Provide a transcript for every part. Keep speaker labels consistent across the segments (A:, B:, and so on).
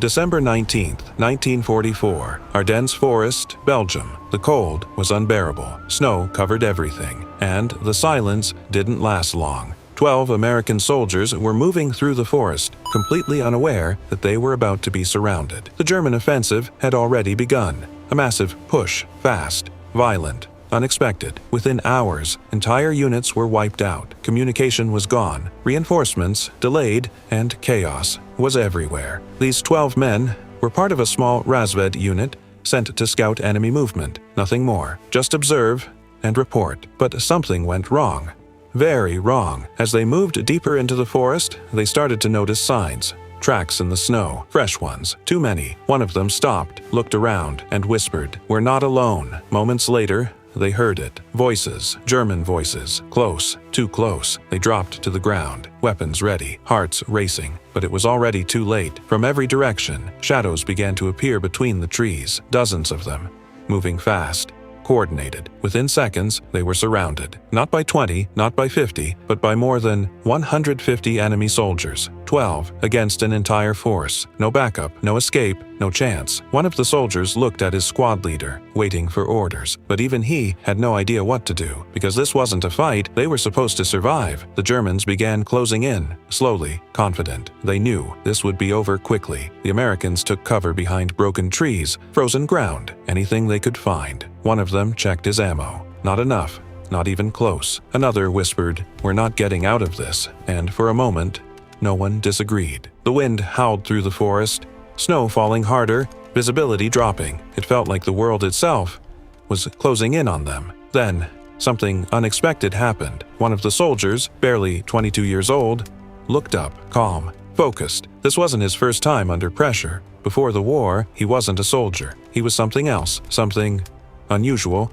A: December 19th, 1944, Ardennes Forest, Belgium. The cold was unbearable. Snow covered everything, and the silence didn't last long. 12 American soldiers were moving through the forest, completely unaware that they were about to be surrounded. The German offensive had already begun. A massive push, fast, violent, unexpected. Within hours, entire units were wiped out. Communication was gone, reinforcements delayed, and chaos was everywhere. These 12 men were part of a small Razved unit sent to scout enemy movement. Nothing more. Just observe and report. But something went wrong. Very wrong. As they moved deeper into the forest, they started to notice signs. Tracks in the snow, fresh ones, too many. One of them stopped, looked around, and whispered, "We're not alone." Moments later, they heard it. Voices, German voices. Close, too close. They dropped to the ground, weapons ready, hearts racing. But it was already too late. From every direction, shadows began to appear between the trees, dozens of them, moving fast, coordinated. Within seconds, they were surrounded. Not by 20, not by 50, but by more than 150 enemy soldiers. 12 against an entire force. No backup, no escape, no chance. One of the soldiers looked at his squad leader, waiting for orders. But even he had no idea what to do, because this wasn't a fight. They were supposed to survive. The Germans began closing in, slowly, confident. They knew this would be over quickly. The Americans took cover behind broken trees, frozen ground, anything they could find. One of them checked his ammo. Not enough, not even close. Another whispered, "We're not getting out of this," and for a moment, no one disagreed. The wind howled through the forest, snow falling harder, visibility dropping. It felt like the world itself was closing in on them. Then, something unexpected happened. One of the soldiers, barely 22 years old, looked up, calm, focused. This wasn't his first time under pressure. Before the war, he wasn't a soldier. He was something else, something unusual.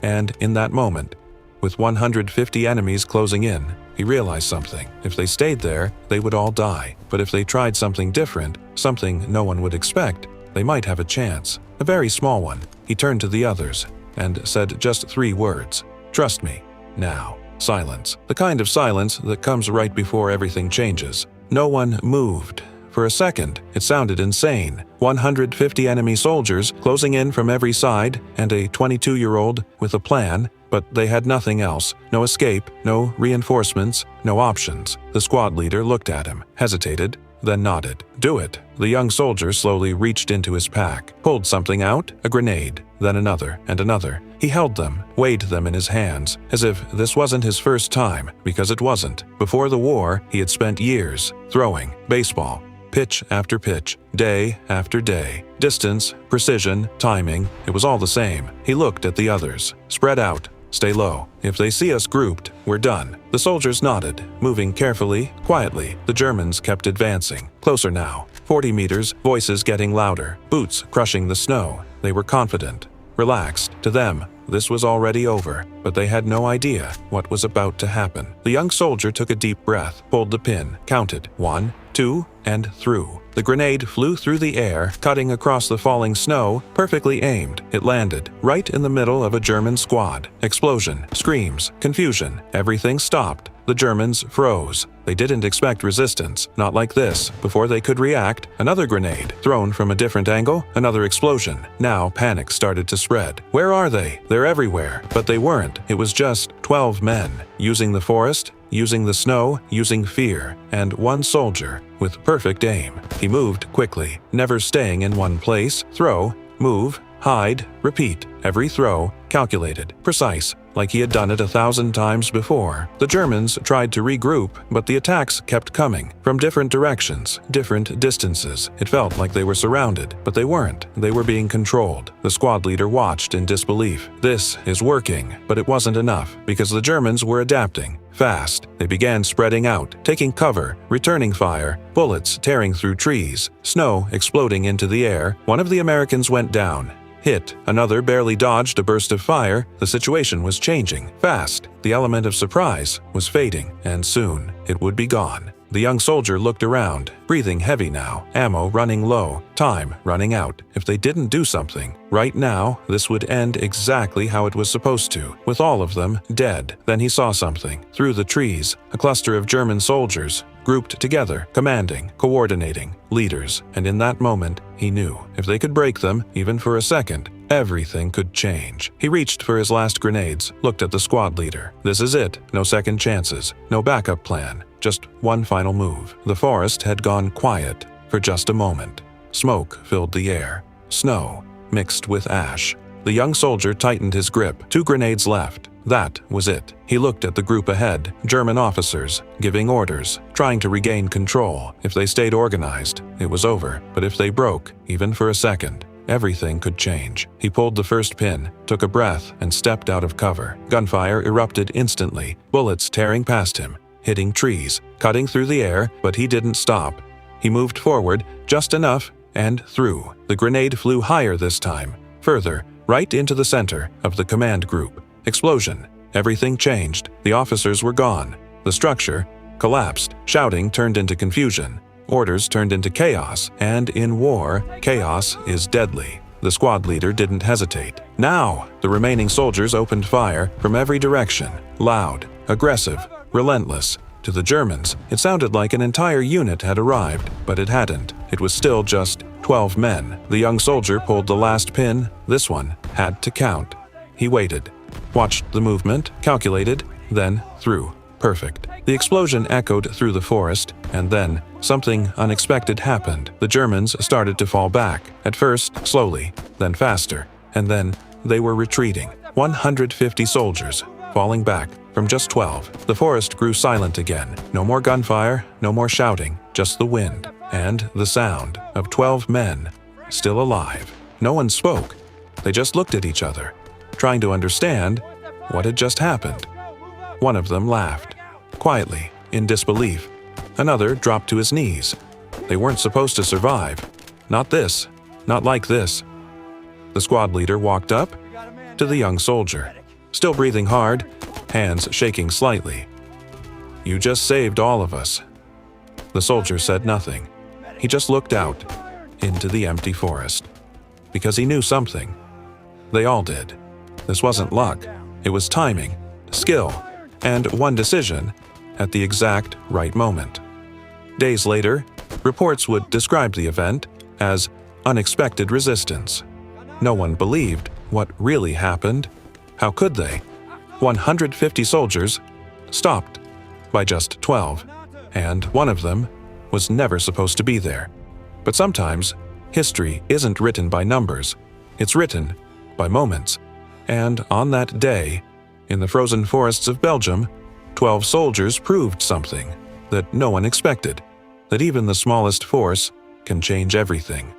A: And in that moment, with 150 enemies closing in, he realized something. If they stayed there, they would all die. But if they tried something different, something no one would expect, they might have a chance. A very small one. He turned to the others and said just 3 words. "Trust me. Now." Silence. The kind of silence that comes right before everything changes. No one moved. For a second, it sounded insane. 150 enemy soldiers closing in from every side, and a 22-year-old with a plan, but they had nothing else. No escape, no reinforcements, no options. The squad leader looked at him, hesitated, then nodded. "Do it." The young soldier slowly reached into his pack, pulled something out, a grenade, then another and another. He held them, weighed them in his hands, as if this wasn't his first time, because it wasn't. Before the war, he had spent years throwing baseball. Pitch after pitch, day after day. Distance, precision, timing, it was all the same. He looked at the others. "Spread out. Stay low. If they see us grouped, we're done." The soldiers nodded, moving carefully, quietly. The Germans kept advancing. Closer now. 40 meters, voices getting louder, boots crushing the snow. They were confident, relaxed. To them, this was already over, but they had no idea what was about to happen. The young soldier took a deep breath, pulled the pin, counted 1, 2, and threw. The grenade flew through the air, cutting across the falling snow, perfectly aimed. It landed right in the middle of a German squad. Explosion, screams, confusion. Everything stopped. The Germans froze. They didn't expect resistance, not like this. Before they could react, another grenade, thrown from a different angle, another explosion. Now panic started to spread. Where are they? They're everywhere. But they weren't. It was just 12 men, using the forest, using the snow, using fear, and one soldier with perfect aim. He moved quickly, never staying in one place. Throw, move, hide, repeat. Every throw, calculated, precise, like he had done it 1,000 times before. The Germans tried to regroup, but the attacks kept coming, from different directions, different distances. It felt like they were surrounded, but they weren't. They were being controlled. The squad leader watched in disbelief. This is working, but it wasn't enough, because the Germans were adapting. Fast, they began spreading out, taking cover, returning fire, bullets tearing through trees, snow exploding into the air. One of the Americans went down. Hit. Another barely dodged a burst of fire. The situation was changing, fast. The element of surprise was fading, and soon it would be gone. The young soldier looked around, breathing heavy now, ammo running low, time running out. If they didn't do something, right now, this would end exactly how it was supposed to, with all of them dead. Then he saw something. Through the trees, a cluster of German soldiers, grouped together, commanding, coordinating, leaders. And in that moment, he knew, if they could break them, even for a second, everything could change. He reached for his last grenades, looked at the squad leader. This is it. No second chances. No backup plan. Just one final move. The forest had gone quiet for just a moment. Smoke filled the air. Snow mixed with ash. The young soldier tightened his grip. 2 grenades left. That was it. He looked at the group ahead, German officers, giving orders, trying to regain control. If they stayed organized, it was over. But if they broke, even for a second, everything could change. He pulled the first pin, took a breath, and stepped out of cover. Gunfire erupted instantly, bullets tearing past him, hitting trees, cutting through the air, but he didn't stop. He moved forward, just enough, and through. The grenade flew higher this time, further, right into the center of the command group. Explosion. Everything changed. The officers were gone. The structure collapsed. Shouting turned into confusion. Orders turned into chaos. And in war, chaos is deadly. The squad leader didn't hesitate. Now, the remaining soldiers opened fire from every direction. Loud, aggressive, relentless. To the Germans, it sounded like an entire unit had arrived, but it hadn't. It was still just 12 men. The young soldier pulled the last pin. This one had to count. He waited. Watched the movement, calculated, then threw. Perfect. The explosion echoed through the forest, and then something unexpected happened. The Germans started to fall back, at first slowly, then faster, and then they were retreating. 150 soldiers, falling back from just 12. The forest grew silent again. No more gunfire, no more shouting, just the wind, and the sound of 12 men, still alive. No one spoke. They just looked at each other, trying to understand what had just happened. One of them laughed, quietly, in disbelief. Another dropped to his knees. They weren't supposed to survive. Not this, not like this. The squad leader walked up to the young soldier, still breathing hard, hands shaking slightly. "You just saved all of us." The soldier said nothing. He just looked out into the empty forest, because he knew something. They all did. This wasn't luck. It was timing, skill, and one decision at the exact right moment. Days later, reports would describe the event as unexpected resistance. No one believed what really happened. How could they? 150 soldiers stopped by just 12, and one of them was never supposed to be there. But sometimes, history isn't written by numbers. It's written by moments. And on that day, in the frozen forests of Belgium, 12 soldiers proved something that no one expected, that even the smallest force can change everything.